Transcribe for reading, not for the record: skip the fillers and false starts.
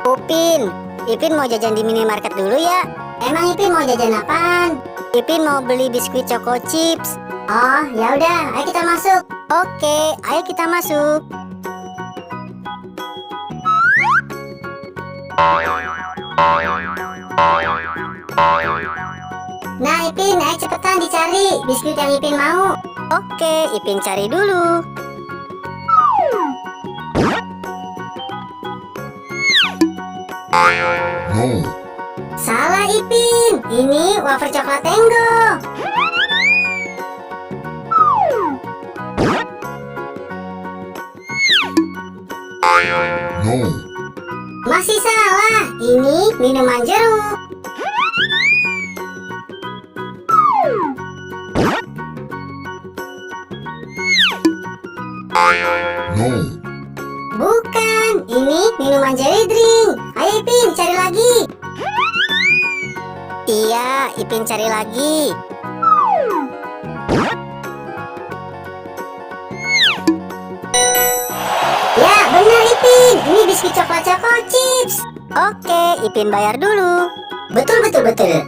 Upin, Ipin mau jajan di minimarket dulu ya. Emang Ipin mau jajan apaan? Ipin mau beli biskuit Choco Chips. Oh, ya udah, ayo kita masuk. Oke, ayo kita masuk. Nah Ipin, ayo cepetan dicari biskuit yang Ipin mau. Oke, Ipin cari dulu. No. Salah Ipin, ini wafer coklat Tenggo. No. Masih salah, ini minuman jeruk. No. Bukan, ini minuman jelly drink. Ayo Ipin, cari lagi. Iya, Ipin cari lagi. Ya, benar Ipin, ini biskuit coklat Choco Chips. Oke, Ipin bayar dulu. Betul, betul, betul.